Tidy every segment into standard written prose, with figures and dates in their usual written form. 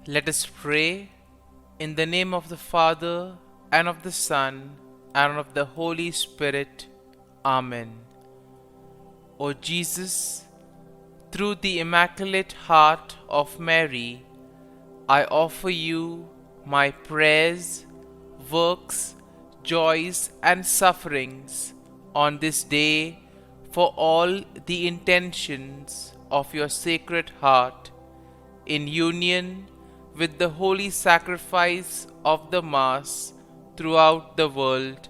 Let us pray in the name of the Father, and of the Son, and of the Holy Spirit. Amen. O Jesus, through the Immaculate Heart of Mary, I offer you my prayers, works, joys, and sufferings on this day for all the intentions of your Sacred Heart, in union with the holy sacrifice of the Mass throughout the world,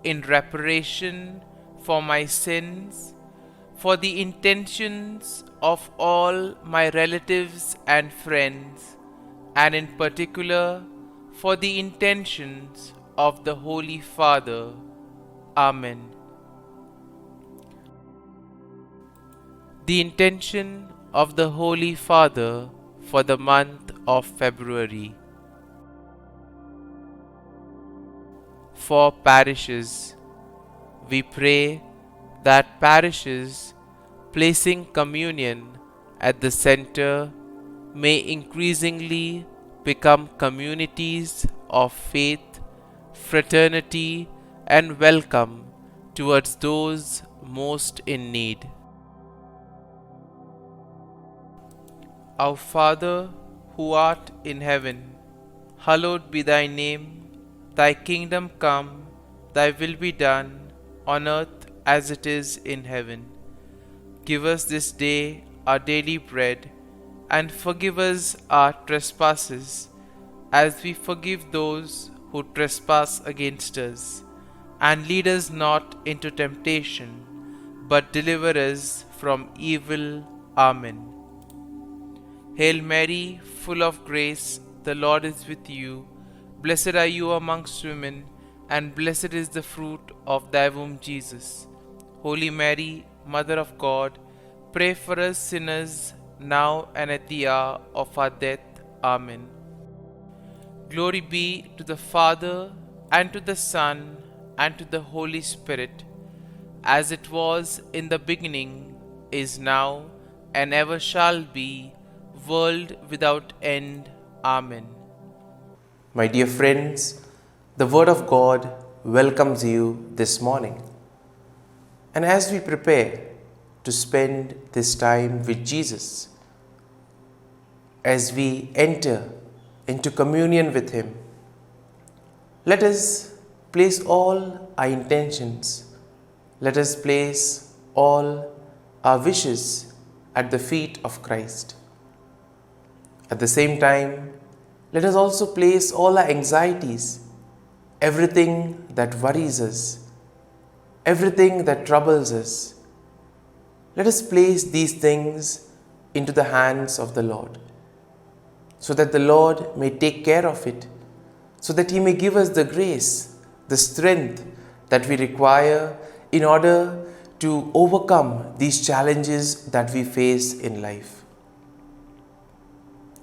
in reparation for my sins, for the intentions of all my relatives and friends, and in particular for the intentions of the Holy Father. Amen. The intention of the Holy Father for the month of February. For parishes, we pray that parishes placing communion at the center may increasingly become communities of faith, fraternity, and welcome towards those most in need. Our Father, who art in heaven, hallowed be thy name. Thy kingdom come, thy will be done, on earth as it is in heaven. Give us this day our daily bread, and forgive us our trespasses, as we forgive those who trespass against us. And lead us not into temptation, but deliver us from evil. Amen. Hail Mary, full of grace, the Lord is with you. Blessed are you amongst women, and blessed is the fruit of thy womb, Jesus. Holy Mary, Mother of God, pray for us sinners, now and at the hour of our death. Amen. Glory be to the Father, and to the Son, and to the Holy Spirit, as it was in the beginning, is now, and ever shall be, world without end. Amen. My dear friends, the Word of God welcomes you this morning. And as we prepare to spend this time with Jesus, as we enter into communion with Him, let us place all our intentions, let us place all our wishes at the feet of Christ. At the same time, let us also place all our anxieties, everything that worries us, everything that troubles us. Let us place these things into the hands of the Lord, so that the Lord may take care of it, so that He may give us the grace, the strength that we require in order to overcome these challenges that we face in life.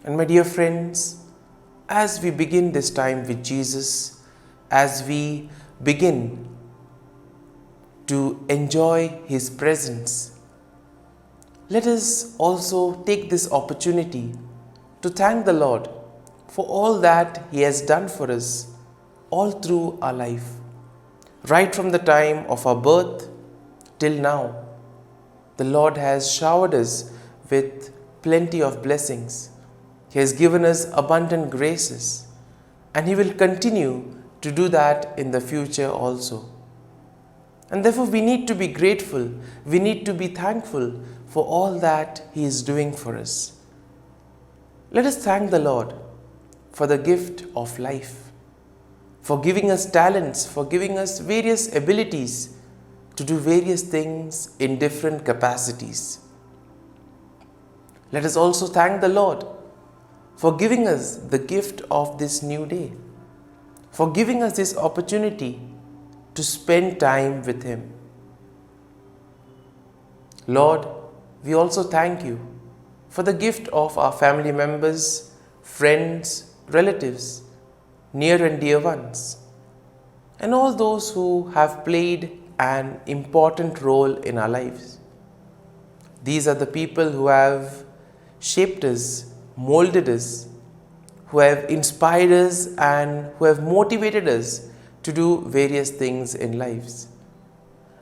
And my dear friends, as we begin this time with Jesus, as we begin to enjoy His presence, let us also take this opportunity to thank the Lord for all that He has done for us all through our life, right from the time of our birth till now. The Lord has showered us with plenty of blessings. He has given us abundant graces, and He will continue to do that in the future also. And therefore we need to be grateful, we need to be thankful for all that He is doing for us. Let us thank the Lord for the gift of life, for giving us talents, for giving us various abilities to do various things in different capacities. Let us also thank the Lord for giving us the gift of this new day, for giving us this opportunity to spend time with Him. Lord, we also thank You for the gift of our family members, friends, relatives, near and dear ones, and all those who have played an important role in our lives. These are the people who have shaped us, molded us, who have inspired us and who have motivated us to do various things in lives.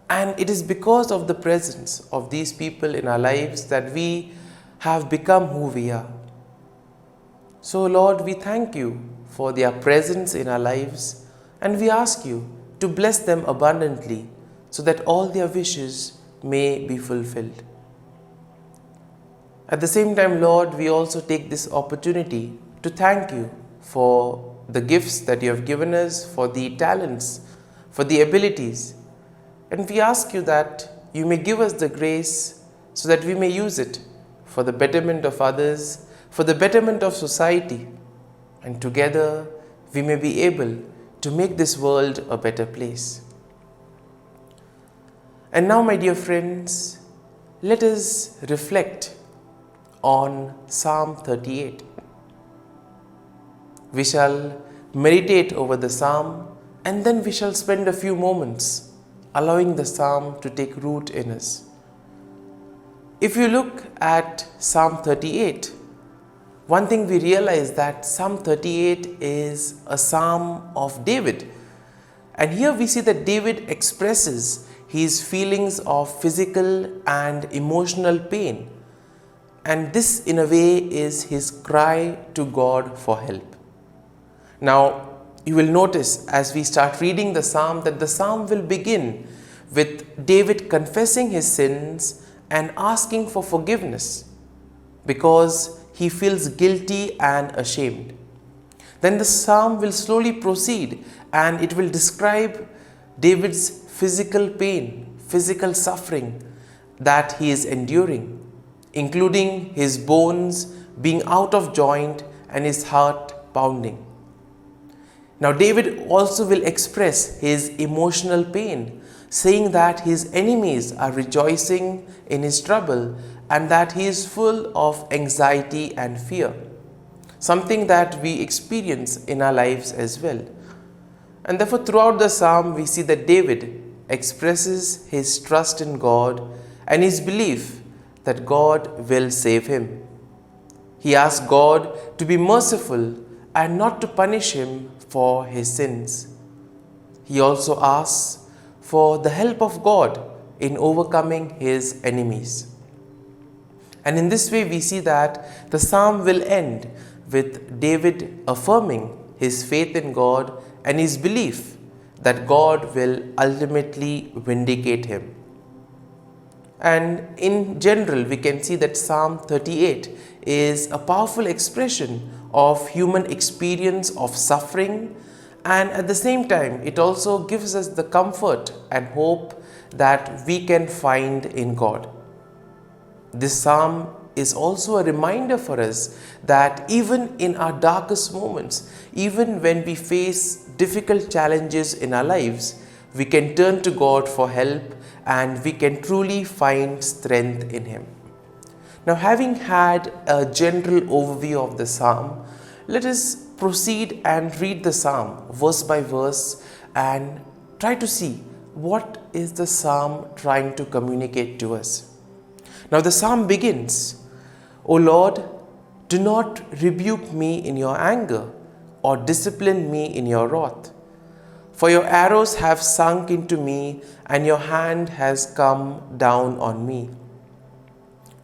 And it is because of the presence of these people in our lives that we have become who we are. So Lord, we thank you for their presence in our lives, and we ask you to bless them abundantly so that all their wishes may be fulfilled. At the same time, Lord, we also take this opportunity to thank you for the gifts that you have given us, for the talents, for the abilities. And we ask you that you may give us the grace so that we may use it for the betterment of others, for the betterment of society, and together we may be able to make this world a better place. And now, my dear friends, let us reflect on Psalm 38. We shall meditate over the psalm, and then we shall spend a few moments allowing the psalm to take root in us. If you look at Psalm 38, one thing we realize that Psalm 38 is a psalm of David. And here we see that David expresses his feelings of physical and emotional pain. And this, in a way, is his cry to God for help. Now, you will notice as we start reading the psalm that the psalm will begin with David confessing his sins and asking for forgiveness because he feels guilty and ashamed. Then the psalm will slowly proceed and it will describe David's physical pain, physical suffering that he is enduring, including his bones being out of joint and his heart pounding. Now, David also will express his emotional pain, saying that his enemies are rejoicing in his trouble and that he is full of anxiety and fear, something that we experience in our lives as well. And therefore, throughout the psalm, we see that David expresses his trust in God and his belief that God will save him. He asks God to be merciful and not to punish him for his sins. He also asks for the help of God in overcoming his enemies. And in this way, we see that the psalm will end with David affirming his faith in God and his belief that God will ultimately vindicate him. And in general, we can see that Psalm 38 is a powerful expression of human experience of suffering, and at the same time, it also gives us the comfort and hope that we can find in God. This psalm is also a reminder for us that even in our darkest moments, even when we face difficult challenges in our lives, we can turn to God for help and we can truly find strength in Him. Now, having had a general overview of the psalm, let us proceed and read the psalm verse by verse and try to see what is the psalm trying to communicate to us. Now, the psalm begins, "O Lord, do not rebuke me in your anger or discipline me in your wrath. For your arrows have sunk into me and your hand has come down on me.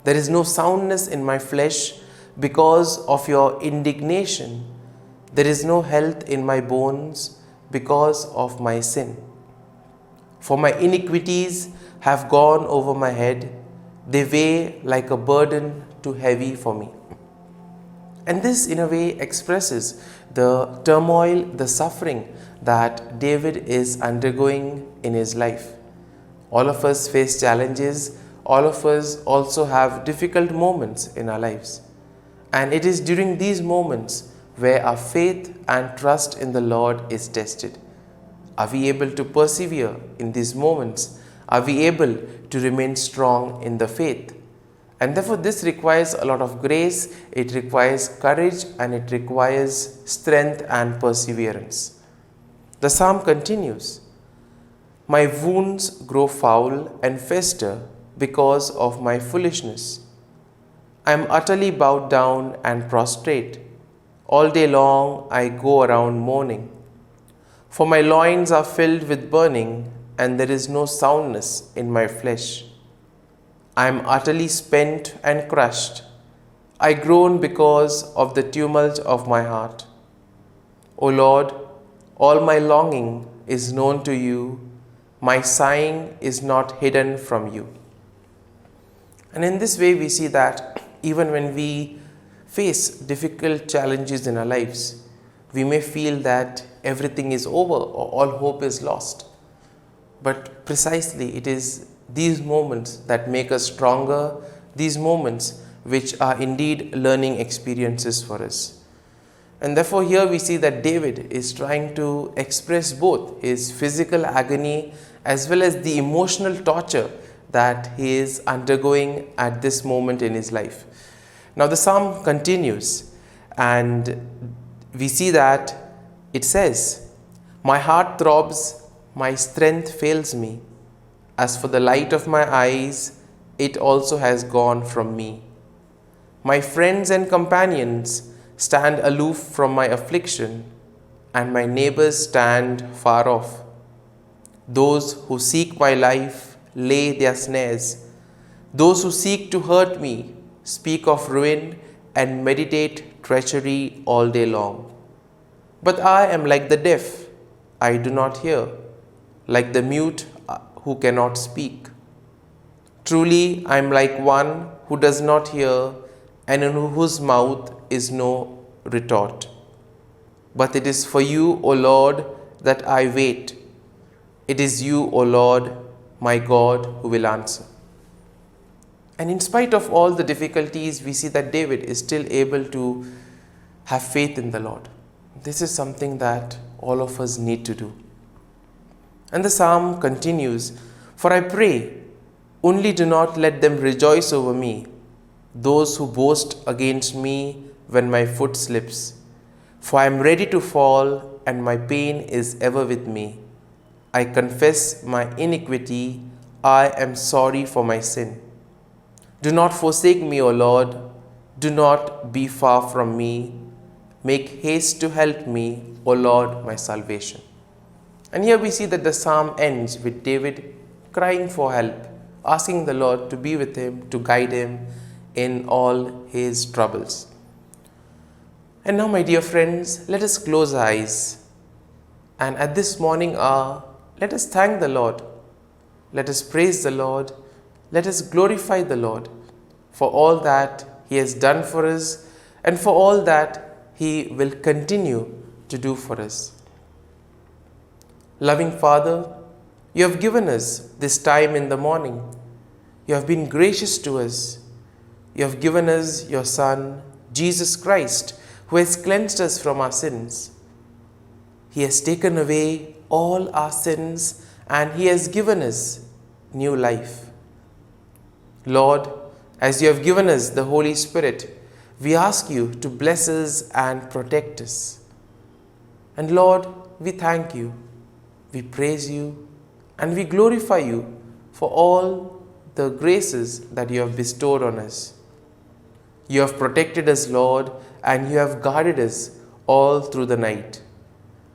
There is no soundness in my flesh because of your indignation. There is no health in my bones because of my sin. For my iniquities have gone over my head. They weigh like a burden too heavy for me." And this, in a way, expresses the turmoil, the suffering that David is undergoing in his life. All of us face challenges. All of us also have difficult moments in our lives. And it is during these moments where our faith and trust in the Lord is tested. Are we able to persevere in these moments? Are we able to remain strong in the faith? And therefore, this requires a lot of grace, it requires courage, and it requires strength and perseverance. The psalm continues, "My wounds grow foul and fester because of my foolishness. I am utterly bowed down and prostrate. All day long I go around mourning. For my loins are filled with burning, and there is no soundness in my flesh. I am utterly spent and crushed. I groan because of the tumult of my heart. O Lord, all my longing is known to you. My sighing is not hidden from you. And in this way, we see that even when we face difficult challenges in our lives, we may feel that everything is over or all hope is lost. But precisely, it is these moments that make us stronger, these moments which are indeed learning experiences for us. And therefore, here we see that David is trying to express both his physical agony as well as the emotional torture that he is undergoing at this moment in his life. Now, the psalm continues, and we see that it says, "My heart throbs, my strength fails me. As for the light of my eyes, it also has gone from me. My friends and companions stand aloof from my affliction, and my neighbors stand far off. Those who seek my life lay their snares. Those who seek to hurt me speak of ruin and meditate treachery all day long. But I am like the deaf, I do not hear, like the mute who cannot speak. Truly, I am like one who does not hear and in whose mouth is no retort. But it is for you, O Lord, that I wait. It is you, O Lord, my God, who will answer." And in spite of all the difficulties, we see that David is still able to have faith in the Lord. This is something that all of us need to do. And the psalm continues, "For I pray, only do not let them rejoice over me, those who boast against me when my foot slips. For I am ready to fall, and my pain is ever with me. I confess my iniquity, I am sorry for my sin. Do not forsake me, O Lord, do not be far from me. Make haste to help me, O Lord, my salvation." And here we see that the psalm ends with David crying for help, asking the Lord to be with him, to guide him in all his troubles. And now, my dear friends, let us close our eyes. And at this morning hour, let us thank the Lord. Let us praise the Lord. Let us glorify the Lord for all that He has done for us and for all that He will continue to do for us. Loving Father, You have given us this time in the morning. You have been gracious to us. You have given us Your Son, Jesus Christ, who has cleansed us from our sins. He has taken away all our sins and He has given us new life. Lord, as You have given us the Holy Spirit, we ask You to bless us and protect us. And Lord, we thank You, we praise You, and we glorify You for all the graces that You have bestowed on us. You have protected us, Lord, and You have guarded us all through the night.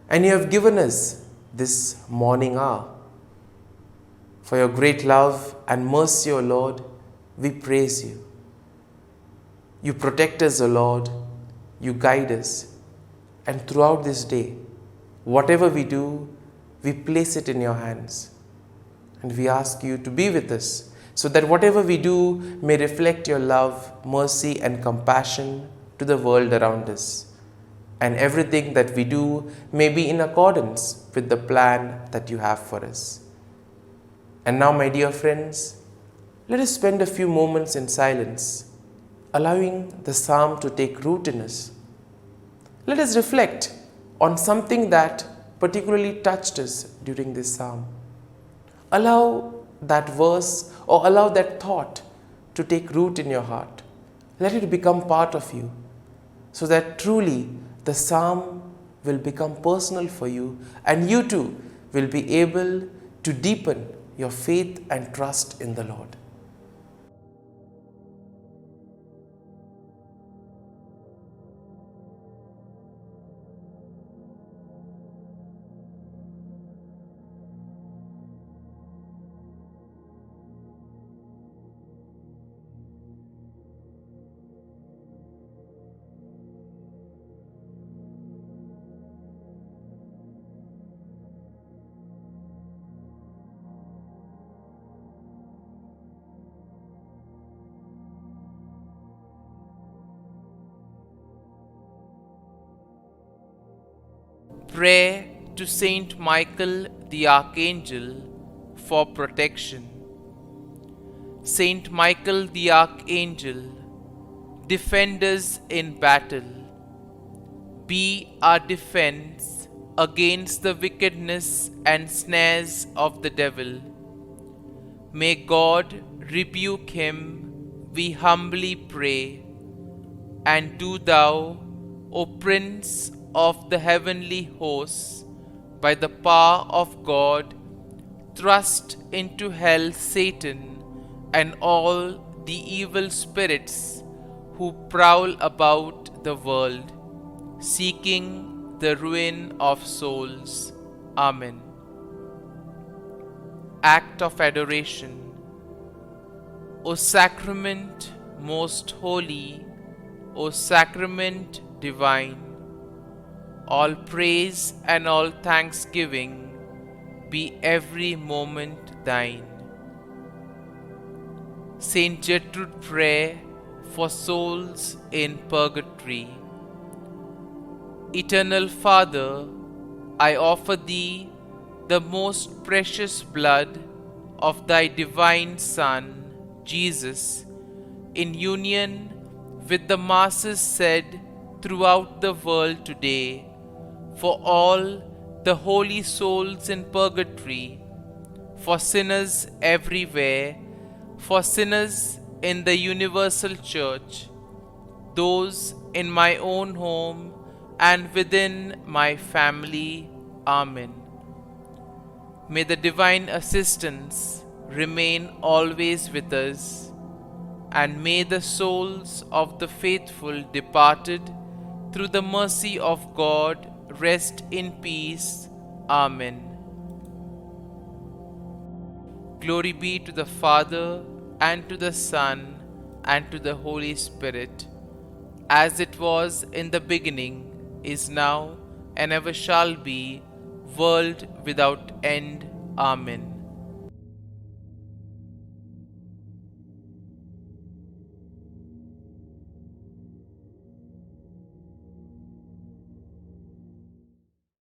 And You have given us this morning hour. For Your great love and mercy, O Lord, we praise You. You protect us, O Lord, You guide us. And throughout this day, whatever we do, we place it in Your hands. And we ask You to be with us, so that whatever we do may reflect Your love, mercy, and compassion to the world around us. And everything that we do may be in accordance with the plan that You have for us. And now, my dear friends, let us spend a few moments in silence, allowing the psalm to take root in us. Let us reflect on something that particularly touched us during this psalm. Allow that verse or allow that thought to take root in your heart. Let it become part of you, so that truly the psalm will become personal for you, and you too will be able to deepen your faith and trust in the Lord. Prayer to Saint Michael the Archangel for protection. Saint Michael the Archangel, defend us in battle. Be our defense against the wickedness and snares of the devil. May God rebuke him, we humbly pray. And do thou, O Prince of the heavenly hosts, by the power of God, thrust into hell Satan and all the evil spirits who prowl about the world, seeking the ruin of souls. Amen. Act of Adoration. O Sacrament most holy, O Sacrament divine, all praise and all thanksgiving be every moment thine. Saint Gertrude Prayer for souls in purgatory. Eternal Father, I offer Thee the most precious blood of Thy divine Son, Jesus, in union with the masses said throughout the world today, for all the holy souls in purgatory, for sinners everywhere, for sinners in the universal church, those in my own home and within my family. Amen. May the divine assistance remain always with us, and may the souls of the faithful departed through the mercy of God rest in peace. Amen. Glory be to the Father, and to the Son, and to the Holy Spirit, as it was in the beginning, is now, and ever shall be, world without end. Amen.